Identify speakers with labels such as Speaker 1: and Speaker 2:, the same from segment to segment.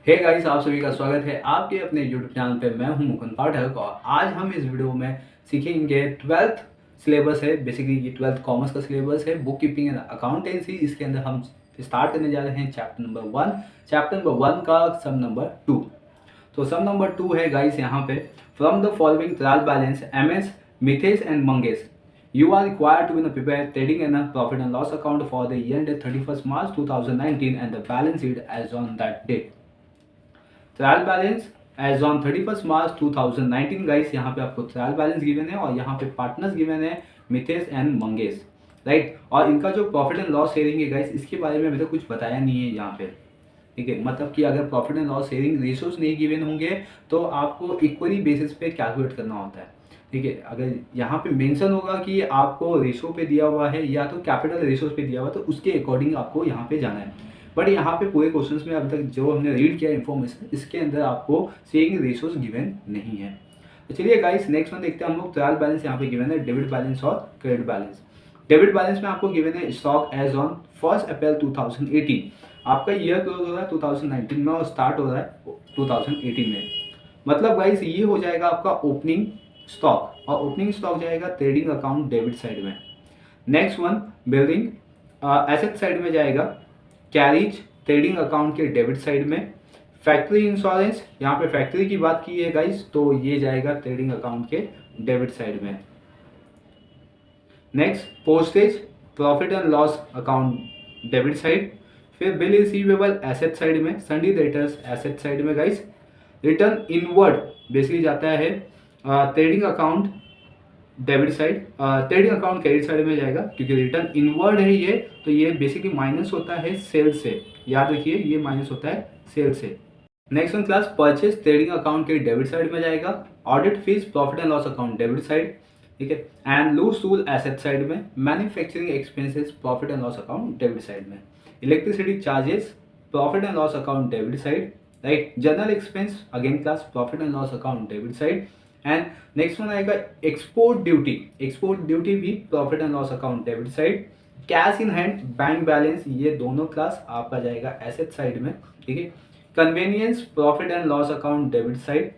Speaker 1: Hey guys, आप सभी का स्वागत है आपके अपने यूट्यूब चैनल पे। मैं हूं मुकुंद पाठक और आज हम इस वीडियो में सीखेंगे 12th सिलेबस है। बेसिकली ये 12th कॉमर्स का सिलेबस है, बुक कीपिंग एंड अकाउंटेंसी। इसके अंदर हम स्टार्ट करने जा रहे हैं चैप्टर नंबर 1। चैप्टर नंबर 1 का सम नंबर 2। तो सम नंबर 2 है गाइस यहाँ पे, from the following trial balance MS, Mithesh and Mangesh, you are required to prepare trading and profit and loss account for the year ended 31st March 2019 and the balance sheet as on that date. Trial balance as on 31st March 2019 guys, यहाँ पे आपको trial balance given है और यहाँ पे partners given है Mithesh and Mangesh, right. और इनका जो प्रॉफिट एंड लॉस शेयरिंग है गाइस, इसके बारे में अभी तक कुछ बताया नहीं है यहाँ पे, ठीक है। मतलब कि अगर profit and loss sharing ratios नहीं गिवन होंगे तो आपको इक्वली बेसिस पे कैलकुलेट करना होता है, ठीक है। अगर यहाँ पे मेंशन होगा कि आपको रेशो पे दिया हुआ है या तो कैपिटल रेशोज पे दिया हुआ है तो उसके अकॉर्डिंग आपको यहाँ पे जाना है। बट यहाँ पे पूरे क्वेश्चंस में अभी तक जो हमने रीड किया इन्फॉर्मेशन, इसके अंदर आपको शेयरिंग रेशोज गिवन नहीं है। तो चलिए गाइस, नेक्स्ट वन देखते हैं हम लोग। ट्रायल बैलेंस यहाँ पे गिवन है, डेबिट बैलेंस और क्रेडिट बैलेंस। डेबिट बैलेंस में आपको गिवन है स्टॉक एज ऑन 1 अप्रैल 2018। आपका ईयर क्लोज हो रहा है 2019 में और स्टार्ट हो रहा है 2018 में। मतलब गाइस ये हो जाएगा आपका ओपनिंग स्टॉक और ओपनिंग स्टॉक जाएगा ट्रेडिंग अकाउंट डेबिट साइड में। Next one building asset side में जाएगा कैरिज ट्रेडिंग अकाउंट के डेबिट साइड में। फैक्ट्री इंश्योरेंस, यहाँ पे फैक्ट्री की बात की है गाइस, तो ये जाएगा ट्रेडिंग अकाउंट के डेबिट साइड में। Next postage profit and loss account debit side. फिर बिल रिसीवेबल एसेट साइड में, सन्डी डेटर्स एसेट साइड में गाइस। रिटर्न इनवर्ड बेसिकली जाता है trading account debit side, trading account credit side में जाएगा क्योंकि रिटर्न इनवर्ड है ये, तो ये बेसिकली माइनस होता है सेल से। याद रखिए ये माइनस होता है सेल से। Next one class purchase trading account के डेबिट साइड में जाएगा। Audit fees profit and loss account debit side, ठीक है। And loose tool asset side में। Manufacturing expenses profit and loss account debit side में। Electricity charges profit and loss account debit side, right. General expense again class profit and loss account debit side. And next one आएगा export duty, export duty भी profit and loss account debit side. Cash in hand bank balance, ये दोनों class आपका जाएगा asset side में, ठीक है। Convenience profit and loss account debit side.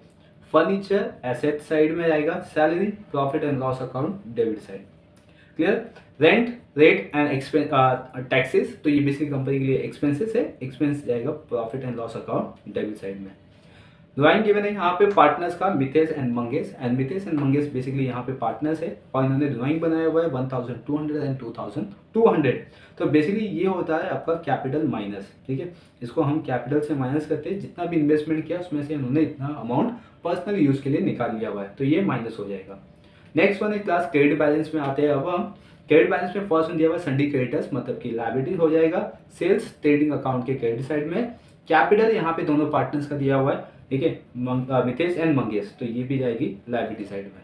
Speaker 1: Furniture asset side में जाएगा। Salary profit and loss account debit side. Clear. Rent rate and expense taxes, तो ये बेसिकली कंपनी के लिए एक्सपेंसेस है, एक्सपेंस जाएगा profit and loss account debit side में। Drawing given है यहाँ पे पार्टनर्स का Mithesh and Mangesh, and Mithesh and Mangesh basically यहाँ पे पार्टनर्स है और इन्होंने ड्राइंग बनाया हुआ है 1200 एंड 2200। तो बेसिकली ये होता है आपका कैपिटल माइनस, ठीक है। इसको हम कैपिटल से माइनस करते हैं, जितना भी इन्वेस्टमेंट किया उसमें से इन्होंने इतना अमाउंट पर्सनल यूज के लिए निकाल लिया हुआ है, तो ये माइनस हो जाएगा। नेक्स्ट वन है क्लास क्रेडिट बैलेंस में आते हैं। अब हम क्रेडिट बैलेंस में फर्स्ट दिया हुआ सन्डी क्रेडिटर्स, मतलब कि लायबिलिटी हो जाएगा सेल्स ट्रेडिंग अकाउंट के क्रेडिट साइड में। कैपिटल यहाँ पे दोनों पार्टनर्स का दिया हुआ है, ठीक है, मिथेश एंड मंगेश, तो ये भी जाएगी लायबिलिटी साइड में।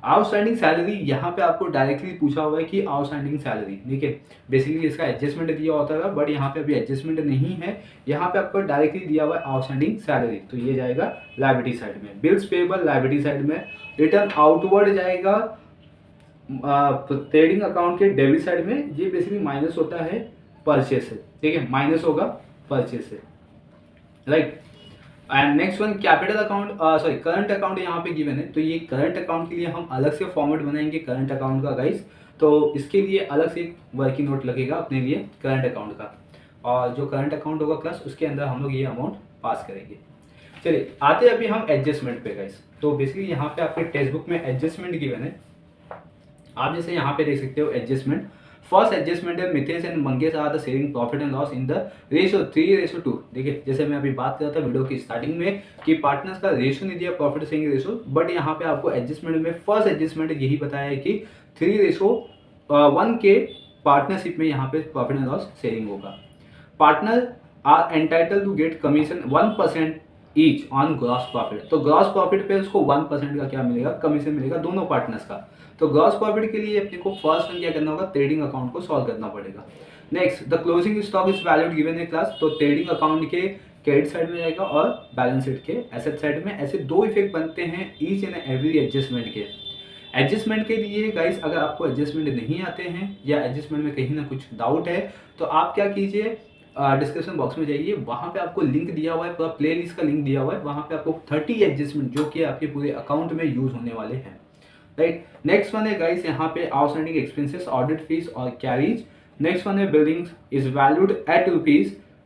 Speaker 1: आउटस्टैंडिंग सैलरी, यहाँ पे आपको डायरेक्टली पूछा हुआ है कि आउटस्टैंडिंग सैलरी, ठीक है। बेसिकली इसका एडजस्टमेंट दिया होता था बट यहाँ पे अभी एडजस्टमेंट नहीं है, यहाँ पे आपको डायरेक्टली दिया हुआ है आउटस्टैंडिंग सैलरी, तो ये जाएगा लायबिलिटी साइड में। बिल्स पेएबल लायबिलिटी साइड में। रिटर्न आउटवर्ड जाएगा ट्रेडिंग अकाउंट के डेबिट साइड में, ये बेसिकली माइनस होता है परचेस से, ठीक है, माइनस होगा परचेस से, right. And next one capital account, sorry current account यहाँ पे गिवन है, तो ये करंट अकाउंट के लिए हम अलग से फॉर्मेट बनाएंगे करंट अकाउंट का गाइस, तो इसके लिए अलग से वर्किंग नोट लगेगा अपने लिए करंट अकाउंट का, और जो करंट अकाउंट होगा क्लास उसके अंदर हम लोग ये अमाउंट पास करेंगे। चलिए आते हैं अभी हम एडजस्टमेंट पे गाइस। तो बेसिकली यहाँ पे आपके टेक्स्ट बुक में एडजस्टमेंट गिवन है, आप जैसे यहाँ पे देख सकते हो एडजस्टमेंट। फर्स्ट एडजस्टमेंट है Mithesh and Mangesh are the sharing profit and loss in the ratio 3:2। देखिए जैसे मैं अभी बात कर रहा था वीडियो की स्टार्टिंग में कि पार्टनर्स का रेशियो नहीं दिया प्रॉफिट शेयरिंग रेशियो, बट यहाँ पे आपको एडजस्टमेंट में फर्स्ट एडजस्टमेंट यही बताया है कि 3:1 के पार्टनरशिप में यहाँ पे प्रॉफिट एंड लॉस शेयरिंग होगा। Partner are entitle to get commission 1% each on gross profit, तो ग्रॉस प्रॉफिट पे उसको 1% का क्या मिलेगा, कमीशन मिलेगा दोनों पार्टनर्स का। तो ग्रॉस प्रॉफिट के लिए अपने को फर्स्ट वन क्या करना होगा, ट्रेडिंग अकाउंट को सॉल्व करना पड़ेगा। Next the closing stock is valued given है क्लास, तो ट्रेडिंग अकाउंट के क्रेडिट साइड में जाएगा और बैलेंस शीट के एसेट साइड में। ऐसे दो इफेक्ट बनते हैं ईच एंड एवरी एडजस्टमेंट के। एडजस्टमेंट के लिए गाइस अगर आपको एडजस्टमेंट नहीं आते हैं या एडजस्टमेंट में कहीं ना कुछ डाउट है तो आप क्या कीजिए, डिस्क्रिप्शन बॉक्स में जाइए, वहाँ पे आपको लिंक दिया हुआ है, पूरा प्ले लिस्ट का लिंक दिया हुआ है, वहाँ पे आपको 30 एडजस्टमेंट जो कि आपके पूरे अकाउंट में यूज़ होने वाले हैं, राइट। नेक्स्ट वन है गाइस यहाँ पे आउटस्टैंडिंग एक्सपेंसेस, ऑडिट फीस और कैरीज। नेक्स्ट वन है बिल्डिंग्स इज वैल्यूड एट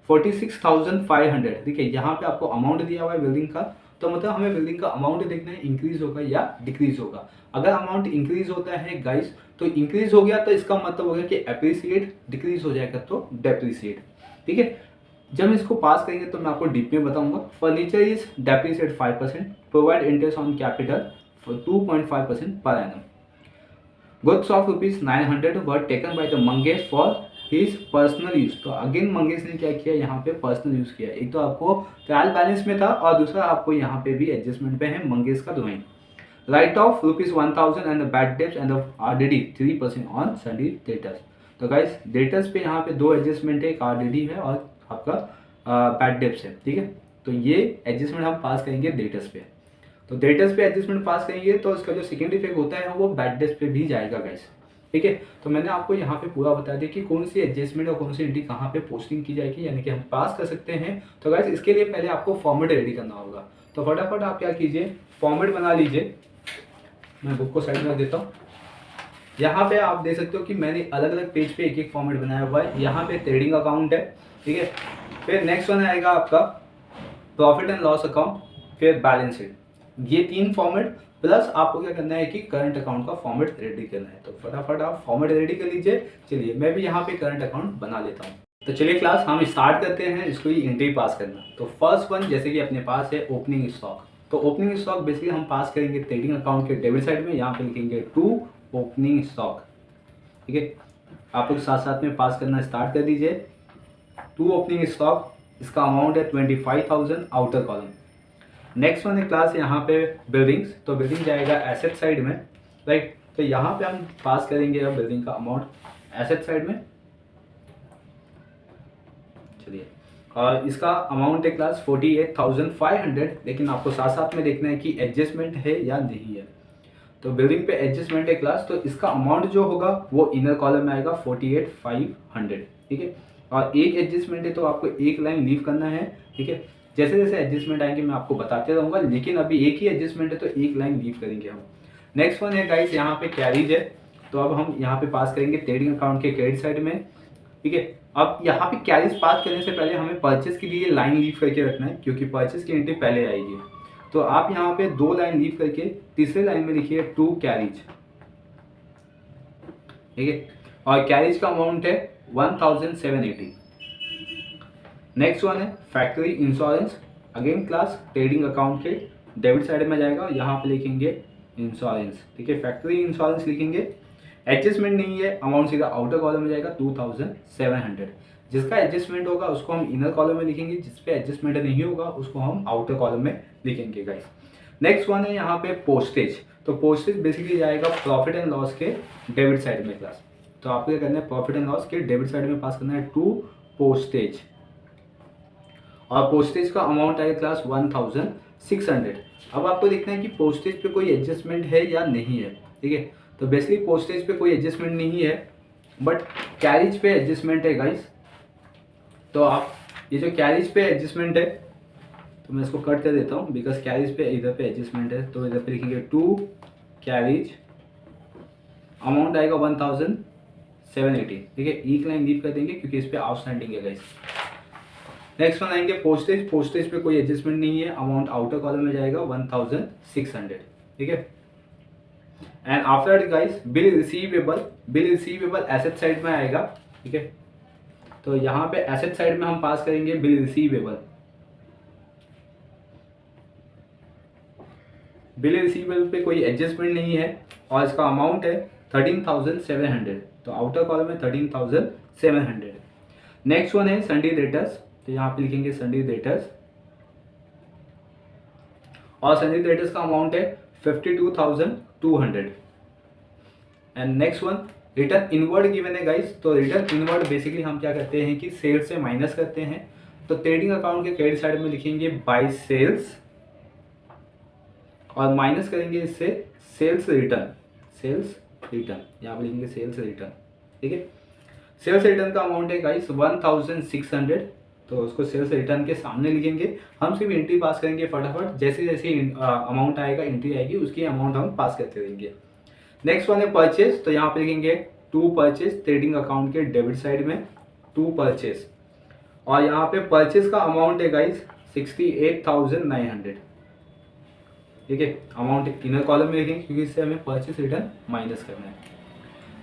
Speaker 1: ₹46,500। देखिए यहाँ पे आपको अमाउंट दिया हुआ है बिल्डिंग का, तो मतलब हमें बिल्डिंग का अमाउंट देखना है इंक्रीज होगा या डिक्रीज होगा। अगर अमाउंट इंक्रीज होता है गाइस तो इंक्रीज हो गया तो इसका मतलब हो गया कि एप्रिसिएट, डिक्रीज हो जाएगा तो डेप्रिसिएट, ठीक है। जब इसको पास करेंगे तो मैं आपको डीप में बताऊंगा। Furniture is depreciate 5%, provide interest on capital 2.5% per annum. Goods of ₹900 were taken by the Mangesh for his personal use। तो अगेन मंगेश ने क्या किया यहाँ पे पर्सनल यूज किया। एक तो आपको ट्रायल बैलेंस में था और दूसरा आपको यहाँ पे भी एडजस्टमेंट पे है मंगेश का drawing. Right of ₹1,000 and bad debts and RDD 3% on सन्डी debtors. तो गाइस डेटर्स पे यहाँ पे दो एडजस्टमेंट है, एक RDD है और आपका बैड डेब्ट्स है, ठीक है। तो ये एडजस्टमेंट हम पास करेंगे डेटर्स पे। तो डेटर्स पे एडजस्टमेंट पास करेंगे तो इसका जो सेकेंड इफेक्ट होता है वो बैड डेट्स पे भी जाएगा गाइस, ठीक है। तो मैंने आपको यहाँ पे पूरा बता दिया कि कौन सी एडजस्टमेंट और कौन सी एंट्री कहाँ पे पोस्टिंग की जाएगी, यानी कि हम पास कर सकते हैं। तो गाइस इसके लिए पहले आपको फॉर्मेट रेडी करना होगा। तो फटाफट आप क्या कीजिए, फॉर्मेट बना लीजिए। मैं बुक को साइड में रख देता हूँ। यहाँ पे आप देख सकते हो कि मैंने अलग अलग पेज पे एक एक फॉर्मेट बनाया हुआ है। यहाँ पे ट्रेडिंग अकाउंट है, ठीक है। फिर नेक्स्ट वन आएगा आपका प्रॉफिट एंड लॉस अकाउंट, फिर बैलेंस शीट। ये तीन फॉर्मेट प्लस आपको क्या करना है कि करंट अकाउंट का फॉर्मेट रेडी करना है। तो फटाफट आप फॉर्मेट रेडी कर लीजिए। चलिए मैं भी यहाँ पे करंट अकाउंट बना लेता हूँ। तो चलिए क्लास हम स्टार्ट करते हैं इसको ही एंट्री पास करना। तो फर्स्ट वन जैसे कि अपने पास है ओपनिंग स्टॉक। तो ओपनिंग स्टॉक बेसिकली हम पास करेंगे ट्रेडिंग अकाउंट के डेबिट साइड में, यहाँ पे लिखेंगे टू ओपनिंग स्टॉक, ठीक है। आप लोग साथ साथ में पास करना स्टार्ट कर दीजिए। टू ओपनिंग स्टॉक, इसका अमाउंट है 25,000 आउटर कॉलम। नेक्स्ट वन है क्लास यहाँ पे बिल्डिंग्स। तो बिल्डिंग जाएगा एसेट साइड में, राइट। तो यहाँ पे हम पास करेंगे अब बिल्डिंग का अमाउंट एसेट साइड में, चलिए। और इसका अमाउंट है क्लास 48,500। लेकिन आपको साथ साथ में देखना है कि एडजस्टमेंट है या नहीं है। तो बिल्डिंग पे एडजस्टमेंट है क्लास, तो इसका अमाउंट जो होगा वो इनर कॉलम में आएगा 48,500, ठीक है। और एक एडजस्टमेंट है तो आपको एक लाइन लीव करना है, ठीक है। जैसे जैसे एडजस्टमेंट आएंगे मैं आपको बताते रहूँगा, लेकिन अभी एक ही एडजस्टमेंट है तो एक लाइन लीव करेंगे हम। नेक्स्ट वन है गाइस यहाँ पे कैरीज है। तो अब हम यहाँ पे पास करेंगे ट्रेडिंग अकाउंट के क्रेडिट साइड में, ठीक है। अब यहाँ पे कैरीज पास करने से पहले हमें परचेस के लिए लाइन लीव करके रखना है, क्योंकि परचेस की एंट्री पहले आएगी। तो आप यहाँ पे दो लाइन लीव करके तीसरे लाइन में लिखिए टू कैरीज, ठीक है। और कैरीज का अमाउंट है 1,780। नेक्स्ट वन है factory insurance. Again class trading account के डेबिट साइड में जाएगा, यहाँ पे लिखेंगे इंश्योरेंस, ठीक है। फैक्ट्री इंश्योरेंस लिखेंगे, एडजस्टमेंट नहीं है, अमाउंट सीधा आउटर कॉलम में जाएगा 2,700। जिसका एडजस्टमेंट होगा उसको हम इनर कॉलम में लिखेंगे, जिस पे एडजस्टमेंट नहीं होगा उसको हम आउटर कॉलम में लिखेंगे गाइस। नेक्स्ट वन है यहाँ पे पोस्टेज। तो पोस्टेज बेसिकली जाएगा प्रॉफिट एंड लॉस के डेबिट साइड में क्लास। तो आपको क्या करना है, प्रॉफिट एंड लॉस के डेबिट साइड में पास करना है टू पोस्टेज। और पोस्टेज का अमाउंट आएगा क्लास 1,600। अब आपको देखना है कि पोस्टेज पे कोई एडजस्टमेंट है या नहीं है, ठीक है। तो बेसिकली पोस्टेज पे कोई एडजस्टमेंट नहीं है, बट कैरिज पे एडजस्टमेंट है गाइस। तो आप ये जो कैरिज पे एडजस्टमेंट है, तो मैं इसको कट कर देता हूँ बिकॉज कैरिज पे इधर पे एडजस्टमेंट है। तो इधर पे लिखेंगे टू कैरिज, अमाउंट आएगा 1,780, ठीक है। एक लाइन लीव कर देंगे क्योंकि इस पे आउटस्टैंडिंग है गाइस। नेक्स्ट वन आएंगे पोस्टेज। पोस्टेज पे कोई एडजस्टमेंट नहीं है, अमाउंट आउटर कॉलम में जाएगा 1,600, ठीक है। And after that guys bill receivable. Bill receivable asset side में आएगा, ठीक है। तो यहाँ पे एसेट साइड में हम पास करेंगे बिल रिसीवेबल। बिल रिसीवेबल पे कोई एडजस्टमेंट नहीं है और इसका अमाउंट है 13,700। तो आउटर कॉलम में 13,700। नेक्स्ट वन है सन्डी डेटर्स। तो यहाँ पे लिखेंगे सन्डी डेटर्स और सन्डी डेटर्स का अमाउंट है 52,200। And next one return inward given है गाइस। तो रिटर्न इनवर्ड बेसिकली हम क्या करते हैं कि सेल्स से माइनस करते हैं। तो ट्रेडिंग अकाउंट के क्रेडिट साइड में लिखेंगे बाय सेल्स और माइनस करेंगे इससे सेल्स रिटर्न। सेल्स रिटर्न यहाँ पे लिखेंगे सेल्स रिटर्न, ठीक है। सेल्स रिटर्न का अमाउंट है गाइस 1600, तो उसको सेल्स रिटर्न के सामने लिखेंगे। हम सिर्फ एंट्री पास करेंगे फटाफट, जैसे जैसे अमाउंट आएगा, एंट्री आएगी, उसकी अमाउंट हम पास करते रहेंगे। नेक्स्ट वन है परचेज, तो यहाँ पे लिखेंगे टू परचेज, ट्रेडिंग अकाउंट के डेबिट साइड में टू परचेज, और यहाँ पे परचेज का अमाउंट है गाइस 68,900। ठीक है, अमाउंट इनर कॉलम में लिखेंगे क्योंकि इससे हमें परचेज रिटर्न माइनस करना है।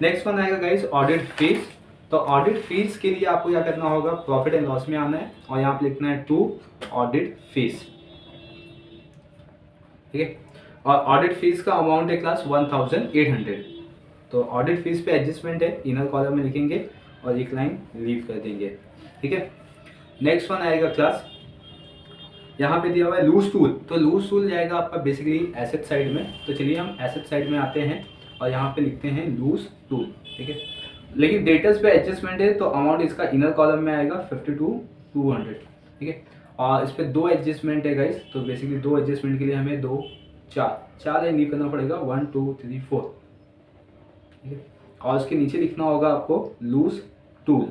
Speaker 1: नेक्स्ट वन आएगा गाइस ऑडिट फीस, तो ऑडिट फीस के लिए आपको क्या करना होगा, प्रॉफिट एंड लॉस में आना है और यहाँ पे लिखना है टू ऑडिट फीस। ठीक है, और ऑडिट फीस का अमाउंट है क्लास 1800, तो ऑडिट फीस पे एडजस्टमेंट है, इनर कॉलम में लिखेंगे और एक लाइन लीव कर देंगे। ठीक है, नेक्स्ट वन आएगा क्लास, यहाँ पे दिया हुआ है लूज टूल, तो लूज टूल जाएगा आपका बेसिकली एसेट साइड में। तो चलिए हम एसेट साइड में आते हैं और यहाँ पे लिखते हैं लूज टूल। ठीक है, लेकिन डेटर्स पे एडजस्टमेंट है, तो अमाउंट इसका इनर कॉलम में आएगा 52,200। ठीक है, और इस पर दो एडजस्टमेंट है गाइस, तो बेसिकली दो एडजस्टमेंट के लिए हमें चार लीव करना पड़ेगा, 1 2 3 4। ठीक है, और उसके नीचे लिखना होगा आपको लूज टूल।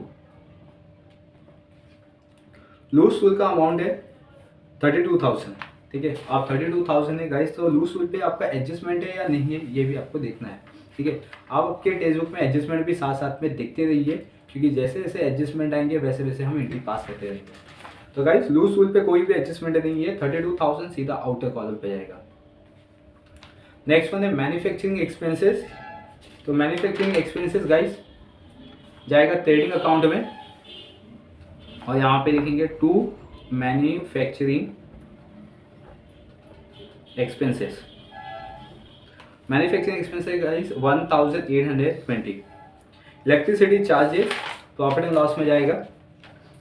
Speaker 1: लूज टूल का अमाउंट है 32,000। ठीक है, आप 32,000 है गाइस, तो लूज टूल पे आपका एडजस्टमेंट है या नहीं है ये भी आपको देखना है। ठीक है, आप आपके टेक्स्ट बुक में एडजस्टमेंट भी साथ साथ में देखते रहिए, क्योंकि जैसे जैसे एडजस्टमेंट आएंगे वैसे वैसे हम एंट्री पास करते रहेंगे। तो गाइस लूज टूल पे कोई भी एडजस्टमेंट नहीं है, 32,000 सीधा आउटर कॉलम पे जाएगा। नेक्स्ट वन है मैन्युफैक्चरिंग एक्सपेंसेस, तो मैन्युफैक्चरिंग एक्सपेंसेस गाइस जाएगा ट्रेडिंग अकाउंट में और यहाँ पे लिखेंगे to manufacturing expenses. Manufacturing expenses guys 1820। Electricity charges profit and loss में जाएगा,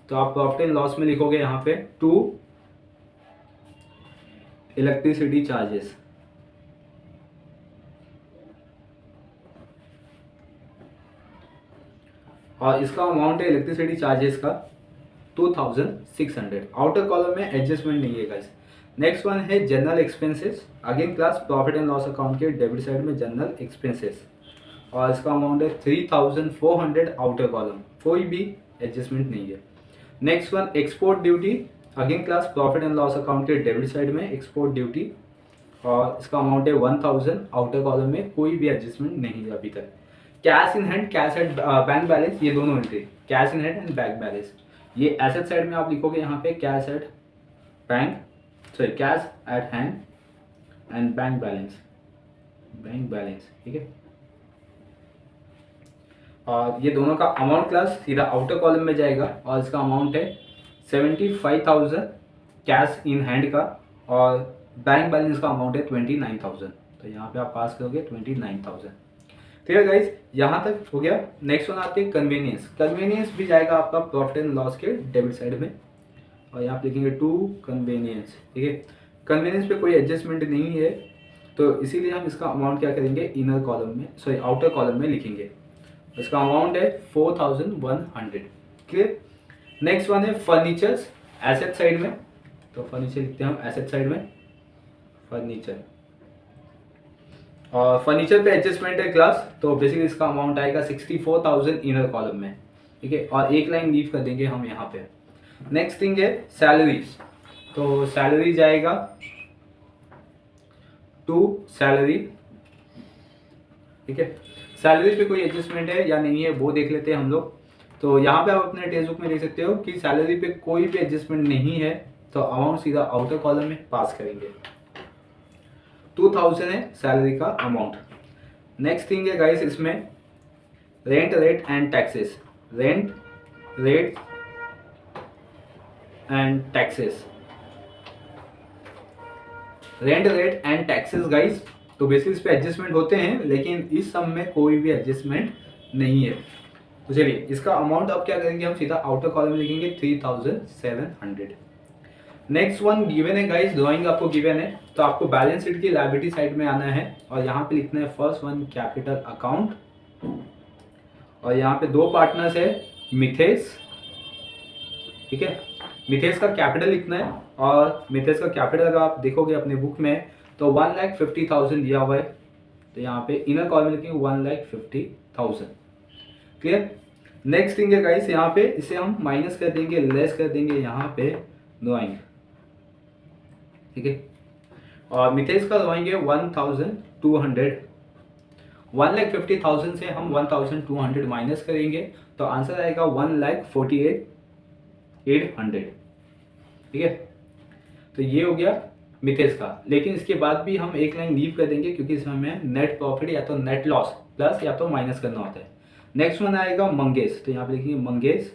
Speaker 1: तो आप प्रॉफिट एंड लॉस में लिखोगे यहाँ पे टू इलेक्ट्रिसिटी चार्जेस। और इसका अमाउंट है इलेक्ट्रिसिटी चार्जेस का 2600। आउटर कॉलम में एडजस्टमेंट नहीं है गाइस। नेक्स्ट वन है general expenses, again class profit and loss account के डेबिट साइड में जनरल एक्सपेंसेस, और इसका अमाउंट है 3400 आउटर कॉलम, कोई भी एडजस्टमेंट नहीं है। Next one export duty, again class profit and loss account के डेबिट साइड में एक्सपोर्ट ड्यूटी, और इसका अमाउंट है 1000 आउटर कॉलम में, कोई भी एडजस्टमेंट नहीं है अभी तक। Cash in hand, cash at bank balance, ये दोनों entry, cash in hand and bank balance, ये एसेट साइड में आप लिखोगे यहाँ पे cash at bank, sorry cash at hand and bank balance, ठीक है। और ये दोनों का अमाउंट क्लास सीधा आउटर कॉलम में जाएगा और इसका अमाउंट है 75,000 कैश इन हैंड का, और बैंक बैलेंस का अमाउंट है 29,000, तो यहाँ पे आप पास करोगे 29,000। ठीक है गाइज, यहाँ तक हो गया। नेक्स्ट वन आते हैं कन्वीनियंस। कन्वीनियंस भी जाएगा आपका प्रॉफिट एंड लॉस के डेबिट साइड में, और यहाँ पे लिखेंगे टू कन्वीनियंस। ठीक है, कन्वीनियंस पे कोई एडजस्टमेंट नहीं है, तो इसीलिए हम इसका अमाउंट क्या करेंगे, इनर कॉलम में, सॉरी आउटर कॉलम में लिखेंगे। इसका अमाउंट है 4100। क्लियर। नेक्स्ट वन है फर्नीचर्स, एसेट साइड में, तो फर्नीचर लिखते हैं हम एसेट साइड में, फर्नीचर, और फर्नीचर पे एडजस्टमेंट है क्लास, तो बेसिकली इसका अमाउंट आएगा 64,000 इनर कॉलम में। ठीक है, और एक लाइन लीव कर देंगे हम यहाँ पे। नेक्स्ट थिंग है सैलरीज, तो सैलरी जाएगा टू सैलरी। ठीक है, सैलरीज पे कोई एडजस्टमेंट है या नहीं है वो देख लेते हैं हम लोग। तो यहाँ पे आप अपने टेक्स्ट बुक में देख सकते हो कि सैलरी पे कोई भी एडजस्टमेंट नहीं है, तो अमाउंट सीधा आउटर कॉलम में पास करेंगे। 2000 है सैलरी का अमाउंट। नेक्स्ट थिंग है गाइस इसमें rent rate and taxes, rent rate and taxes, rent rate and taxes guys, तो बेसिस पे एडजस्टमेंट होते हैं, लेकिन इस सम में कोई भी एडजस्टमेंट नहीं है। तो चलिए इसका अमाउंट अब क्या करेंगे, हम सीधा आउटर कॉलम में लिखेंगे 3700। नेक्स्ट वन गिवन है गाइस, ड्राइंग आपको गिवन है, तो आपको बैलेंस शीट की लायबिलिटी साइड में आना है और यहाँ पे लिखना है फर्स्ट वन कैपिटल अकाउंट, और यहाँ पे दो पार्टनर्स है मिथेस। ठीक है, मिथेस का कैपिटल लिखना है, और मिथेस का कैपिटल अगर आप देखोगे अपने बुक में तो 1,50,000 दिया हुआ है, तो यहाँ पे इनर कॉलम में लिखेंगे 1,50,000। क्लियर। नेक्स्ट थिंग है गाइस, यहाँ पे इसे हम माइनस कर देंगे, लेस कर देंगे यहाँ पे ड्राइंग, ठीक है। और मिथेस का ड्राइंग है 1200, 1,50,000 से हम 1,200 माइनस करेंगे तो आंसर आएगा 1,48,800, ठीक है। तो ये हो गया मिथेस का। लेकिन इसके बाद भी हम एक लाइन लीव कर देंगे क्योंकि इसमें हमें नेट प्रॉफिट या तो नेट लॉस प्लस या तो माइनस करना होता है। नेक्स्ट वन आएगा मंगेश, तो यहाँ पे लिखिए मंगेश,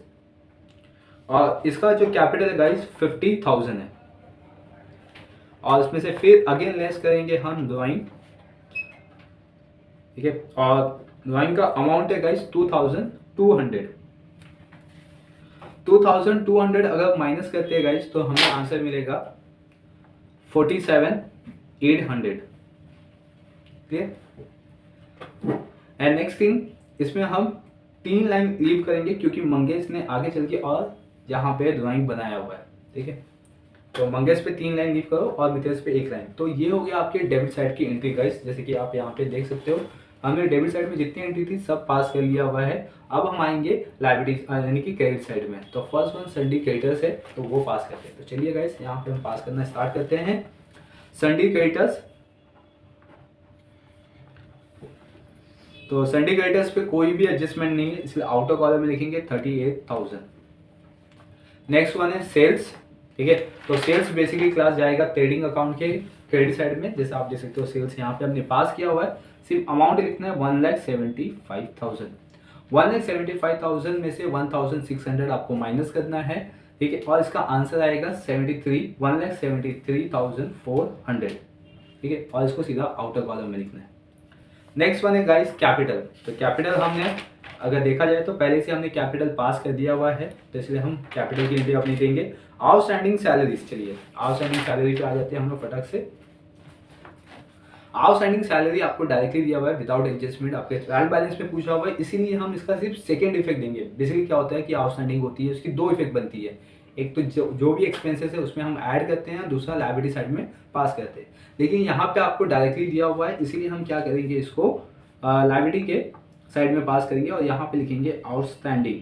Speaker 1: और इसका जो कैपिटल है गाइस 50,000 है, और इसमें से फिर अगेन लेस करेंगे हम ड्राइंग, ठीक है। और ड्राइंग का अमाउंट है गाइस 2,200, 2,200 अगर माइनस करते हैं गाइस तो हमें आंसर मिलेगा 47,800, क्लियर। एंड नेक्स्ट थिंग, इसमें हम 3 लाइन लीव करेंगे क्योंकि मंगेश ने आगे चल के और यहाँ पे ड्राइंग बनाया हुआ है, ठीक है। तो मंगेश पे 3 लाइन लीव करो और मिथेश पे 1 लाइन। तो ये हो गया आपके डेबिट साइड की एंट्री गाइस। जैसे कि आप यहाँ पे देख सकते हो, हमने डेबिट साइड में जितनी एंट्री थी सब पास कर लिया हुआ है। अब हम आएंगे लायबिलिटी यानी कि क्रेडिट साइड में। तो फर्स्ट वन सन्डी क्रेडिटर्स है, तो वो पास करते हैं। तो चलिए गाइस यहाँ पे हम पास करना स्टार्ट करते हैं। सन्डी क्रेडिटर्स, तो सन्डी क्रेडिटर्स पे कोई भी एडजस्टमेंट नहीं है, इसलिए आउटर कॉलम में लिखेंगे 38,000। नेक्स्ट वन है सेल्स, ठीक है। तो सेल्स बेसिकली क्लास जाएगा ट्रेडिंग अकाउंट के क्रेडिट साइड में। जैसे आप देख सकते हो सेल्स यहाँ पे हमने पास किया हुआ है, सिर्फ अमाउंट लिखना है 1,75,000। 1,75,000 में से 1,600 आपको माइनस करना है, ठीक है। और इसका आंसर आएगा 1,73,400, ठीक है। और इसको सीधा आउटर कॉलम में लिखना है। नेक्स्ट वन है गाइस कैपिटल। तो कैपिटल हमने अगर देखा जाए तो पहले से हमने कैपिटल पास कर दिया हुआ है, तो इसलिए हम कैपिटल की एंट्री अपनी देंगे। आउटस्टैंडिंग सैलरीज, चलिए आउटस्टैंडिंग सैलरी पे आ जाते हैं हम लोग फटक से। आउटस्टैंडिंग सैलरी आपको डायरेक्टली दिया हुआ है विदाउट एडजस्टमेंट, आपके ट्रायल बैलेंस में पूछा हुआ है, इसीलिए हम इसका सिर्फ सेकंड इफेक्ट देंगे। बेसिकली क्या होता है कि आउटस्टैंडिंग होती है उसकी 2 इफेक्ट बनती है, एक तो जो भी एक्सपेंसेस है उसमें हम ऐड करते हैं, दूसरा लायबिलिटी साइड में पास करते हैं। लेकिन यहाँ पे आपको डायरेक्टली दिया हुआ है, इसीलिए हम क्या करेंगे, इसको लायबिलिटी के साइड में पास करेंगे और यहाँ पे लिखेंगे आउटस्टैंडिंग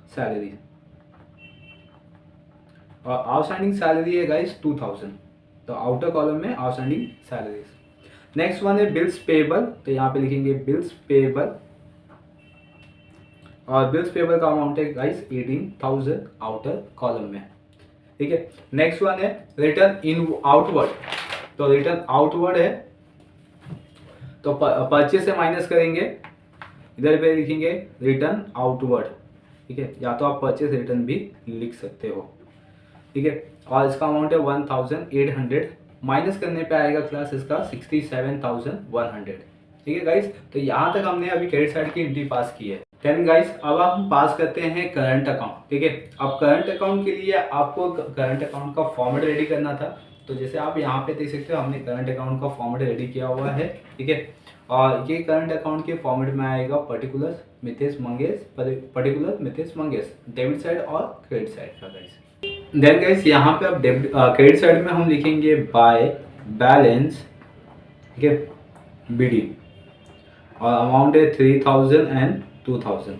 Speaker 1: सैलरी। और आउटस्टैंडिंग सैलरी है गाइस 2,000, तो आउटर कॉलम में आउटस्टैंडिंग सैलरीज। नेक्स्ट वन है बिल्स पेबल, तो यहाँ पे लिखेंगे बिल्स पेबल, और बिल्स पेबल का अमाउंट है गाइस 18,000 आउटर कॉलम में, ठीक है। नेक्स्ट वन है रिटर्न इन आउटवर्ड, तो रिटर्न आउटवर्ड है तो परचेज से माइनस करेंगे, इधर पे लिखेंगे रिटर्न आउटवर्ड, ठीक है। या तो आप परचेज रिटर्न भी लिख सकते हो, ठीक है। और इसका अमाउंट है 1,800, माइनस करने पे आएगा क्लास इसका 67,100, ठीक है गाइस। तो यहाँ तक हमने अभी क्रेडिट साइड की एंट्री पास की है। देन गाइस अब हम पास करते हैं करंट अकाउंट, ठीक है। अब करंट अकाउंट के लिए आपको करंट अकाउंट का फॉर्मेट रेडी करना था। तो जैसे आप यहाँ पे देख सकते हो हमने करंट अकाउंट का फॉर्मेट रेडी किया हुआ है, ठीक है। और ये करंट अकाउंट के फॉर्मेट में आएगा particular Mithesh Mangesh, debit side और क्रेडिट साइड का गाइस। देन गाइस यहाँ पे आप क्रेडिट साइड में हम लिखेंगे बाय बैलेंस, ठीक है, BD, और अमाउंट है 3,000 एंड 2,000,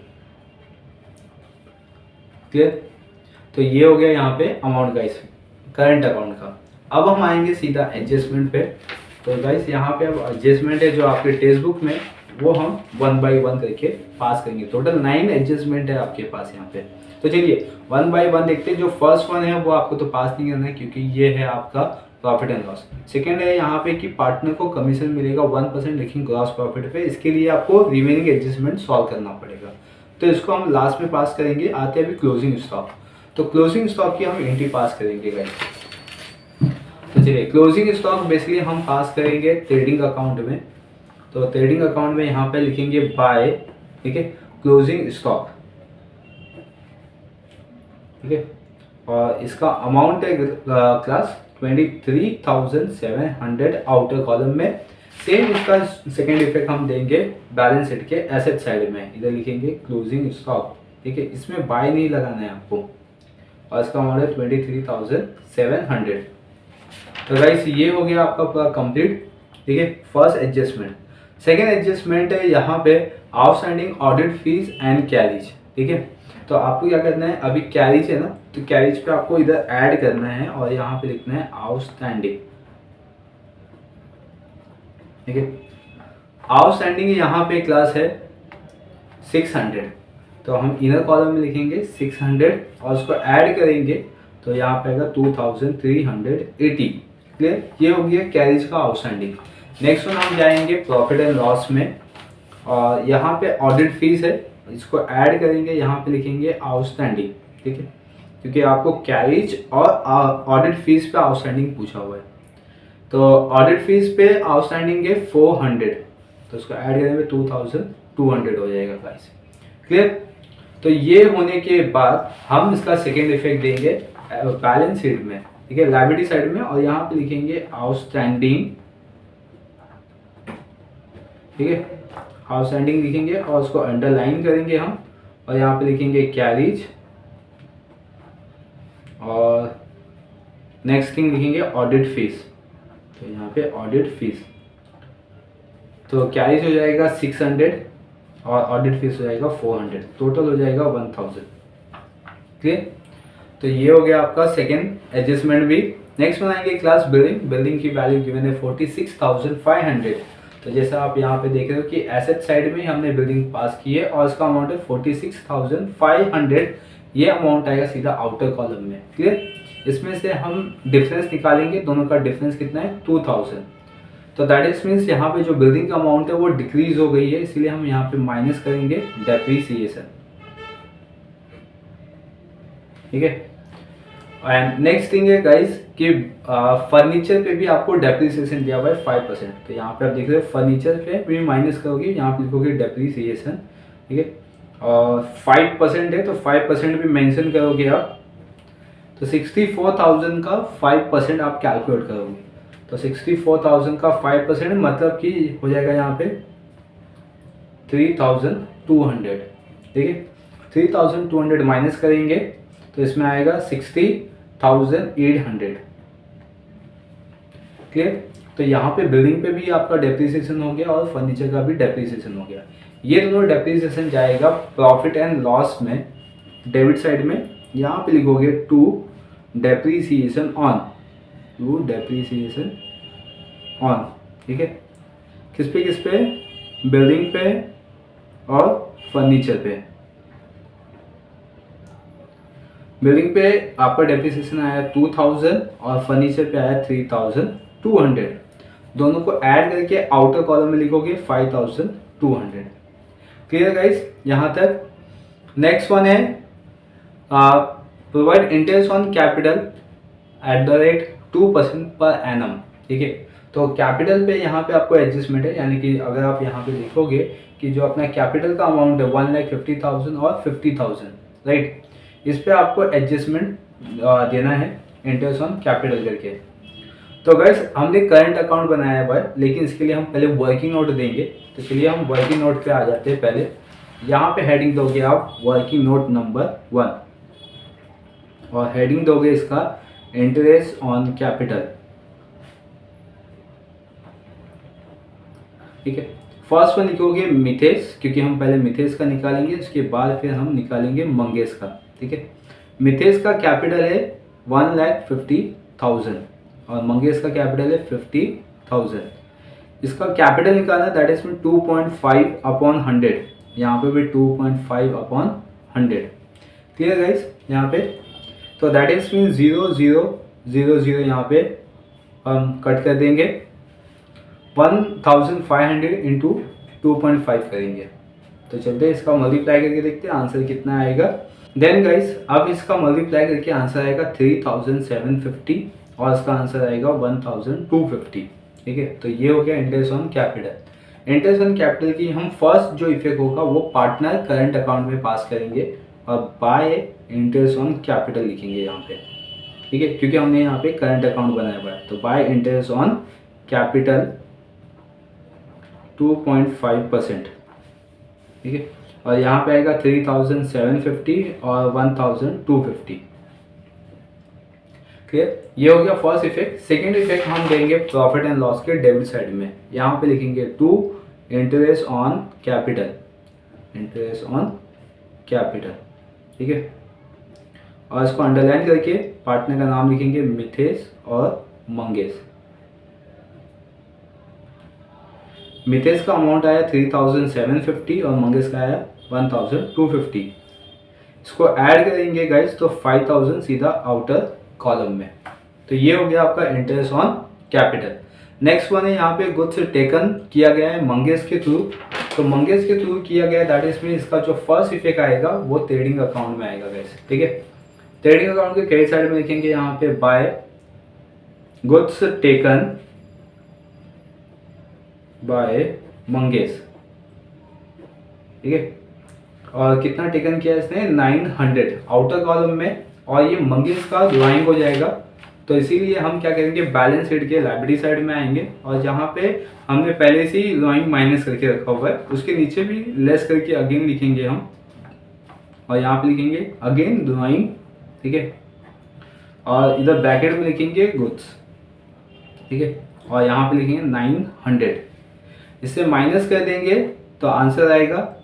Speaker 1: क्लियर। तो ये हो गया यहाँ पे अमाउंट गाइस करंट अकाउंट का। अब हम आएंगे सीधा एडजस्टमेंट पे। तो गाइस यहाँ पे अब एडजस्टमेंट है जो आपके टेक्स्ट बुक में, वो हम 1 by 1 करके पास करेंगे। टोटल 9 एडजस्टमेंट है आपके पास यहाँ पे। तो चलिए 1 by 1 देखते हैं। जो फर्स्ट वन है वो आपको तो पास नहीं करना है क्योंकि ये है आपका प्रॉफिट एंड लॉस। सेकंड है यहाँ पे कि पार्टनर को कमीशन मिलेगा 1%, लेकिन ग्रॉस प्रॉफिट पे। इसके लिए आपको रिमेनिंग एडजस्टमेंट सॉल्व करना पड़ेगा, तो इसको हम लास्ट में पास करेंगे। आते हैं अभी क्लोजिंग स्टॉक। तो क्लोजिंग स्टॉक की हम एंट्री पास करेंगे गाइस। तो चलिए क्लोजिंग स्टॉक बेसिकली हम पास करेंगे ट्रेडिंग अकाउंट में। तो ट्रेडिंग अकाउंट में यहाँ पे लिखेंगे बाय, ठीक है, क्लोजिंग स्टॉक, ठीक है। और इसका अमाउंट है क्लास 23,700 आउटर कॉलम में। सेम इसका सेकेंड इफेक्ट हम देंगे बैलेंस शीट के एसेट साइड में। इधर लिखेंगे क्लोजिंग स्टॉक, ठीक है। इसमें बाय नहीं लगाना है आपको, और इसका अमाउंट है 23,700। तो गाइस ये हो गया आपका पूरा कंप्लीट, ठीक है, फर्स्ट एडजस्टमेंट। सेकेंड एडजस्टमेंट है यहाँ पे outstanding audit fees and carriage. ठीक है, तो आपको क्या करना है, अभी कैरिज है ना, तो कैरिज पे आपको इधर ऐड करना है और यहाँ पे लिखना है आउटस्टैंडिंग। ठीक है, आउटस्टैंडिंग यहाँ पे क्लास है 600, तो हम इनर कॉलम में लिखेंगे 600 और उसको ऐड करेंगे तो यहाँ पे आएगा 2380। क्लियर, ये हो गया कैरिज का आउटस्टैंडिंग। नेक्स्ट वन हम जाएंगे प्रॉफिट एंड लॉस में, और यहाँ पे ऑडिट फीस है, इसको ऐड करेंगे, यहाँ पे लिखेंगे आउटस्टैंडिंग। ठीक है, क्योंकि आपको कैरिज और ऑडिट फीस पे आउटस्टैंडिंग पूछा हुआ है, तो ऑडिट फीस पे आउटस्टैंडिंग है 400, तो उसको ऐड करेंगे 2200 हो जाएगा गाइस। क्लियर, तो ये होने के बाद हम इसका सेकेंड इफेक्ट देंगे बैलेंस शीट में। ठीक है, लायबिलिटी साइड में, और यहाँ पे लिखेंगे आउटस्टैंडिंग। ठीक है, आउटस्टैंडिंग लिखेंगे और उसको अंडरलाइन करेंगे हम, और यहाँ पे लिखेंगे कैरिज, और नेक्स्ट थिंग लिखेंगे ऑडिट फीस, तो यहाँ पे ऑडिट फीस, तो कैरिज हो जाएगा 600 और ऑडिट फीस हो जाएगा 400, टोटल हो जाएगा 1000। क्लियर, तो ये हो गया आपका सेकेंड एडजस्टमेंट भी। नेक्स्ट बनाएंगे क्लास बिल्डिंग। बिल्डिंग की वैल्यू गिवन है 46,500, तो जैसा आप यहाँ पे देख रहे हो कि एसेट साइड में ही हमने बिल्डिंग पास की है और इसका अमाउंट है 46,500, ये अमाउंट आएगा सीधा आउटर कॉलम में। क्लियर, इसमें से हम डिफरेंस निकालेंगे, दोनों का डिफरेंस कितना है 2000, तो दैट इज मीन्स यहाँ पे जो बिल्डिंग का अमाउंट है वो डिक्रीज हो गई है, इसलिए हम यहाँ पे माइनस करेंगे डेप्रीसिएशन। ठीक है, एंड नेक्स्ट थिंग है गाइस कि फर्नीचर पे भी आपको डेप्रीसिएशन दिया हुआ है 5%, तो यहाँ पे आप देख रहे हो फर्नीचर पे भी माइनस करोगे, यहाँ पे लिखोगे डेप्रीसिएशन। ठीक है, और 5% है तो 5% भी मेंशन करोगे आप, तो 64,000 का 5% आप कैलकुलेट करोगे, तो 64,000 का 5% मतलब कि हो जाएगा यहाँ पे 3,200। ठीक है, 3,200 माइनस करेंगे तो इसमें आएगा 60,800। क्लियर, तो यहाँ पे बिल्डिंग पे भी आपका डेप्रीसिएशन हो गया और फर्नीचर का भी डेप्रीसिएशन हो गया। ये दोनों डेप्रीसिएशन जाएगा प्रॉफिट एंड लॉस में, डेबिट साइड में। यहाँ पे लिखोगे to depreciation on, to depreciation on. ठीक है, किस पे, बिल्डिंग पे और फर्नीचर पे। बिल्डिंग पे आपका डेप्रिसिएशन आया 2000 और फर्नीचर पे आया 3200, दोनों को ऐड करके आउटर कॉलम में लिखोगे 5200। क्लियर गाइस, यहाँ तक। नेक्स्ट वन है provide interest on capital @2% per annum. ठीक है, तो कैपिटल पे यहाँ पे आपको एडजस्टमेंट है, यानी कि अगर आप यहाँ पे लिखोगे कि जो अपना कैपिटल का अमाउंट है 1,50,000 और 50,000, राइट, इस पे आपको एडजस्टमेंट देना है इंटरेस्ट ऑन कैपिटल करके। तो गाइस हमने करंट अकाउंट बनाया हुआ है, लेकिन इसके लिए हम पहले वर्किंग नोट देंगे, तो चलिए हम वर्किंग नोट पे आ जाते हैं। पहले यहाँ पे हेडिंग दोगे आप वर्किंग नोट नंबर 1, और हेडिंग दोगे इसका इंटरेस्ट ऑन कैपिटल। ठीक है, फर्स्ट वन लिखोगे मिथेस, क्योंकि हम पहले मिथेस का निकालेंगे, उसके बाद फिर हम निकालेंगे मंगेश का। ठीक है, मिथेस का कैपिटल है 1,50,000 और मंगेश का कैपिटल है 50,000। इसका कैपिटल निकालना दैट इज 2.5/100, यहाँ पे भी 2.5/100। क्लियर गाइस, यहाँ पे तो दैट इज मीन 0,000 यहाँ पे हम कट कर देंगे, 1,500 इंटू 2.5 करेंगे। तो चलते हैं इसका मल्टीप्लाई करके देखते हैं आंसर कितना आएगा। देन गाइस अब इसका मल्टीप्लाई करके आंसर आएगा 3,750 और इसका आंसर आएगा 1,250। ठीक है, तो ये हो गया interest on capital. Interest on capital की हम फर्स्ट जो इफेक्ट होगा वो पार्टनर करंट अकाउंट में पास करेंगे और बाय इंटरेस्ट ऑन कैपिटल लिखेंगे यहाँ पे। ठीक है, क्योंकि हमने यहाँ पे करंट अकाउंट बनाया हुआ है, तो बाय इंटरेस्ट ऑन कैपिटल 2.5%। ठीक है, और यहाँ पे आएगा 3,750 और 1,250। क्लियर, ये हो गया फर्स्ट इफेक्ट। सेकेंड इफेक्ट हम देंगे प्रॉफिट एंड लॉस के डेबिट साइड में। यहाँ पे लिखेंगे to interest on capital. Interest on capital, ठीक है। और इसको अंडरलाइन करके पार्टनर का नाम लिखेंगे मिथेश और मंगेश। मिथेश का अमाउंट आया 3750 और मंगेश का आया 1250। इसको ऐड करेंगे गाइस तो 5000 सीधा आउटर कॉलम में। तो ये हो गया आपका interest on capital. Next one है यहाँ पे गुड्स टेकन किया गया है मंगेश के थ्रू। तो मंगेश के थ्रू किया गया है, दैट इज मीन इसका जो फर्स्ट इफेक्ट आएगा वो ट्रेडिंग अकाउंट में आएगा गाइस, ठीक है। ट्रेडिंग अकाउंट के क्रेडिट साइड में लिखेंगे यहाँ पे by goods taken by Mangesh, ठीक है। और कितना टेकन किया इसने 900 आउटर कॉलम में, और ये मंगेश का ड्राइंग हो जाएगा। तो इसीलिए हम क्या करेंगे बैलेंस शीट के लायबिलिटी साइड में आएंगे, और जहाँ पे हमने पहले से ही ड्राइंग माइनस करके रखा हुआ है उसके नीचे भी लेस करके अगेन लिखेंगे हम, और यहाँ पे लिखेंगे अगेन ड्राइंग, ठीक है। और इधर ब्रैकेट में लिखेंगे गुड्स, ठीक है। और यहाँ पे लिखेंगे 900, इससे माइनस कर देंगे तो आंसर आएगा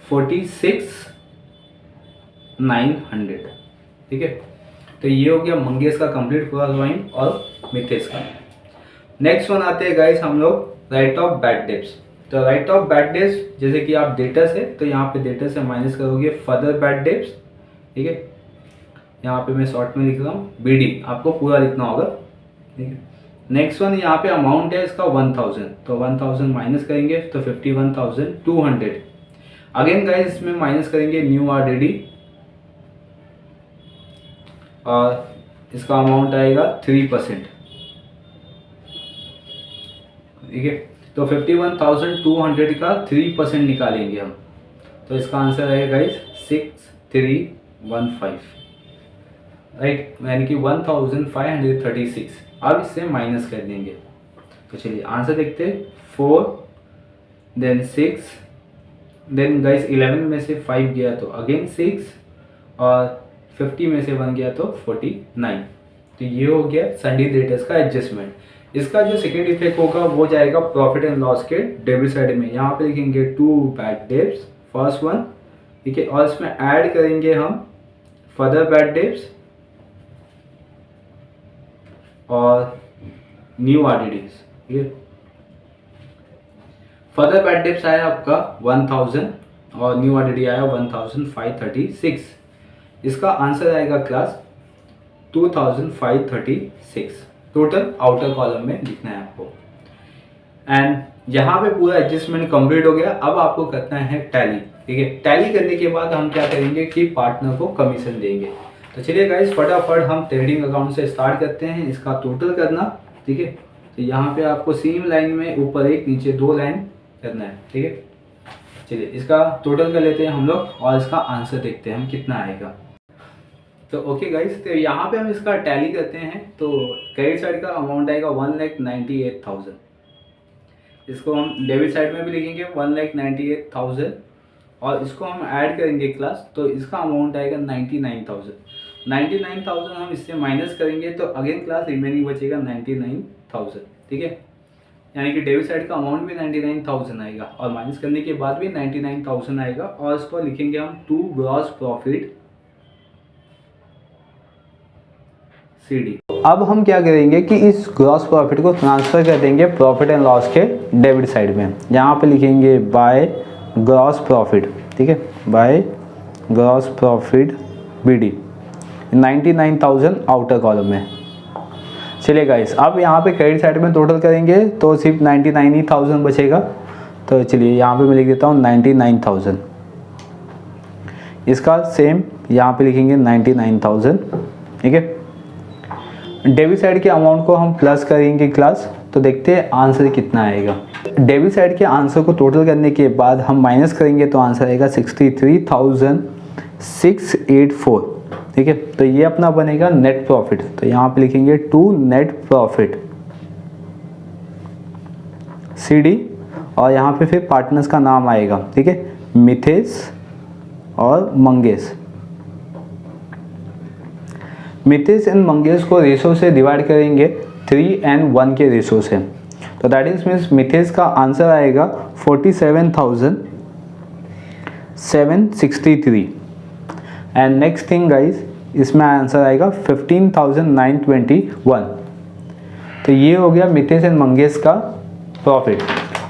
Speaker 1: 46,900, ठीक है। तो ये हो गया मंगेश का कंप्लीट पूरा ड्राइंग और मिथेश का। नेक्स्ट वन आते हैं गाइस हम लोग राइट ऑफ बैड डेब्ट्स। तो राइट ऑफ बैड डेब्ट्स जैसे कि आप डेटर्स है तो यहाँ पे डेटर्स से माइनस करोगे फर्दर बैड डेब्ट्स, ठीक है। यहाँ पे मैं शॉर्ट में लिख रहा हूँ BD, आपको पूरा लिखना होगा, ठीक है। नेक्स्ट वन यहाँ पे अमाउंट है इसका 1000, तो 1000 माइनस करेंगे तो 51,200। अगेन गाइस इसमें माइनस करेंगे न्यू RDD, और इसका अमाउंट आएगा 3%, ठीक है। तो 51,200 का 3% निकालेंगे हम, तो इसका आंसर आएगा गाइस 6315, राइट, यानी कि 1536। अब इससे माइनस कर देंगे, तो चलिए आंसर देखते हैं। 4 देन 6 देन गाइस 11 में से 5 गया तो अगेन 6, और 50 में से 1 गया तो 49। तो ये हो गया संडे डेटर्स का एडजस्टमेंट। इसका जो सेकेंड इफेक्ट होगा वो जाएगा प्रॉफिट एंड लॉस के डेबिट साइड में। यहाँ पे लिखेंगे 2 बैड डेब्ट्स फर्स्ट वन, ठीक है। और इसमें ऐड करेंगे हम फर्दर बैड डेब्ट्स और न्यू RDDs, ठीक है। फर्दर बैड डेब्ट्स आया आपका 1000 और न्यू RDD आया 1536। इसका आंसर आएगा क्लास 2536। टोटल आउटर कॉलम में लिखना है आपको। एंड यहाँ पे पूरा एडजस्टमेंट कंप्लीट हो गया। अब आपको करना है टैली, ठीक है। टैली करने के बाद हम क्या करेंगे कि पार्टनर को कमीशन देंगे। तो चलिए गाइस फटाफट हम ट्रेडिंग अकाउंट से स्टार्ट करते हैं इसका टोटल करना, ठीक है। तो यहाँ पे आपको सेम लाइन में ऊपर एक नीचे 2 लाइन करना है, ठीक है। चलिए इसका टोटल कर लेते हैं हम लोग और इसका आंसर देखते हैं हम कितना आएगा। तो ओके गाइस, तो यहाँ पे हम इसका टैली करते हैं। तो क्रेडिट साइड का अमाउंट आएगा 1,98,000। इसको हम डेबिट साइड में भी लिखेंगे 1,98,000 और इसको हम ऐड करेंगे क्लास, तो इसका अमाउंट आएगा 99,000। 99,000 हम इससे माइनस करेंगे तो अगेन क्लास रिमेनिंग बचेगा 99,000, ठीक है। यानी कि डेबिट साइड का अमाउंट भी 99,000 आएगा और माइनस करने के बाद भी 99,000 आएगा। और इसको लिखेंगे हम टू ग्रॉस प्रॉफिट CD। अब हम क्या करेंगे कि इस ग्रॉस प्रॉफिट को ट्रांसफ़र कर देंगे प्रॉफिट एंड लॉस के डेबिट साइड में। यहाँ पे लिखेंगे बाय ग्रॉस प्रॉफिट, ठीक है, by gross profit BD 99,000 outer column में। चलिए गाइस, अब यहाँ पे क्रेडिट साइड में टोटल करेंगे तो सिर्फ 99,000 बचेगा। तो चलिए यहाँ पे मैं लिख देता हूँ 99,000। इसका सेम यहाँ पे लिखेंगे 99,000, ठीक है। डेबिट साइड के अमाउंट को हम प्लस करेंगे क्लास, तो देखते हैं आंसर कितना आएगा। डेबिट साइड के आंसर को टोटल करने के बाद हम माइनस करेंगे तो आंसर आएगा 63,684, ठीक है। तो ये अपना बनेगा नेट प्रॉफिट। तो यहाँ पे लिखेंगे टू नेट प्रॉफिट CD और यहाँ पे फिर पार्टनर्स का नाम आएगा, ठीक है, मिथेश और मंगेश। मिथेश एंड मंगेश को रेशो से डिवाइड करेंगे 3 and 1 के रेशो से। तो दैट इज मीन्स मिथेश का आंसर आएगा 47,000 763 एंड नेक्स्ट थिंग गाइस इसमें आंसर आएगा 15,921। तो ये हो गया मिथेस एंड मंगेस का प्रॉफिट।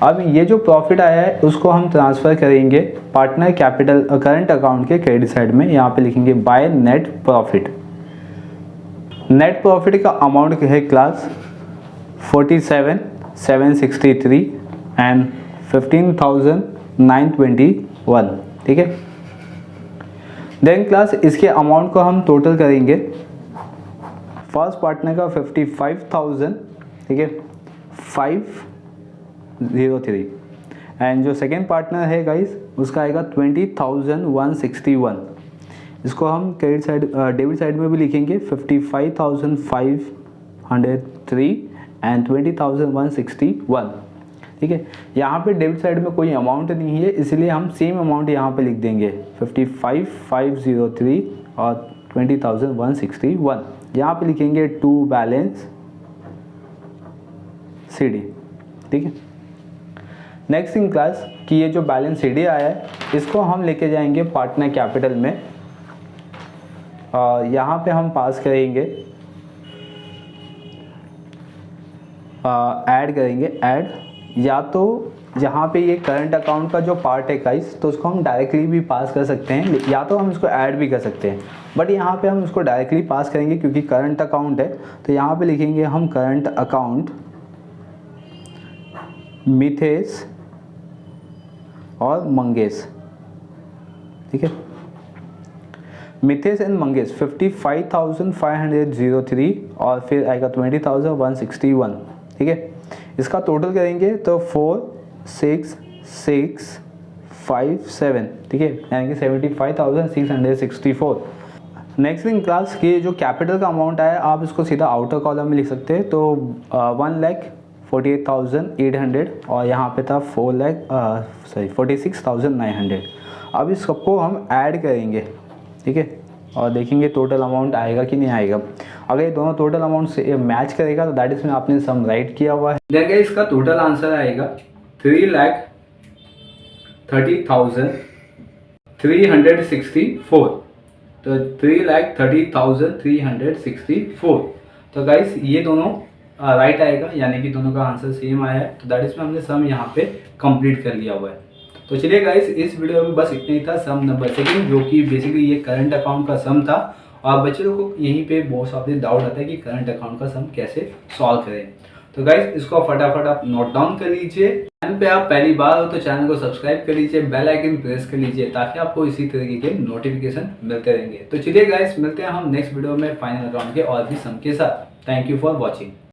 Speaker 1: अब ये जो प्रॉफिट आया है उसको हम ट्रांसफ़र करेंगे पार्टनर कैपिटल करंट अकाउंट के क्रेडिट साइड में। यहाँ पे लिखेंगे by net profit. Net profit का अमाउंट है क्लास 47,763 एंड 15,921, ठीक है। देन क्लास इसके अमाउंट को हम टोटल करेंगे। फर्स्ट पार्टनर का 55,000, ठीक है, 503 एंड जो सेकेंड पार्टनर है गाइस उसका आएगा 20,161। इसको हम क्रेडिट साइड डेबिट साइड में भी लिखेंगे 55,503 एंड 20,161, ठीक है। यहाँ पे डेबिट साइड में कोई अमाउंट नहीं है इसलिए हम सेम अमाउंट यहाँ पे लिख देंगे 55,503 और 20,161। यहाँ पे लिखेंगे टू बैलेंस CD, ठीक है। नेक्स्ट इन क्लास कि ये जो बैलेंस CD आया है इसको हम लेके जाएंगे पार्टनर कैपिटल में। यहाँ पे हम पास करेंगे ऐड करेंगे ऐड, या तो यहाँ पे ये करंट अकाउंट का जो पार्ट है गाइस तो उसको हम डायरेक्टली भी पास कर सकते हैं या तो हम इसको ऐड भी कर सकते हैं, बट यहाँ पे हम इसको डायरेक्टली पास करेंगे क्योंकि करंट अकाउंट है। तो यहाँ पे लिखेंगे हम करंट अकाउंट मिथेस और मंगेस, ठीक है। मिथेस एंड मंगेस 55,503 और फिर आएगा 20,161, ठीक है। इसका टोटल करेंगे तो 46657, ठीक है, यानी कि 75,664। नेक्स्ट इन क्लास के जो कैपिटल का अमाउंट आया आप इसको सीधा आउटर कॉलम में लिख सकते हैं। तो 1,48,800 और यहाँ पे था 46,900। अब इस सबको हम ऐड करेंगे, ठीक है, और देखेंगे टोटल अमाउंट आएगा कि नहीं आएगा। अगर ये दोनों टोटल अमाउंट से मैच करेगा तो दैट इज में आपने सम राइट किया हुआ है। देखिए इसका टोटल आंसर आएगा 3,30,364। तो 3,30,364। तो गाइस ये दोनों राइट आएगा, यानी कि दोनों का आंसर सेम आया है। तो दैट इज में हमने सम यहाँ पे कंप्लीट कर लिया हुआ है। तो चलिए गाइस इस वीडियो में बस इतना ही था सम नंबर सेकंड, जो कि बेसिकली ये करंट अकाउंट का सम था। और बच्चे लोगों को यहीं पे बहुत सारे डाउट आता है कि करंट अकाउंट का सम कैसे सॉल्व करें। तो गाइस इसको फटाफट आप नोट डाउन कर लीजिए। चैनल पे आप पहली बार हो तो चैनल को सब्सक्राइब कर लीजिए, बेल आइकन प्रेस कर लीजिए ताकि आपको इसी तरीके के नोटिफिकेशन मिलते रहेंगे। तो चलिए गाइस मिलते हैं हम नेक्स्ट वीडियो में फाइनल अकाउंट के और भी सम के साथ। Thank you for watching.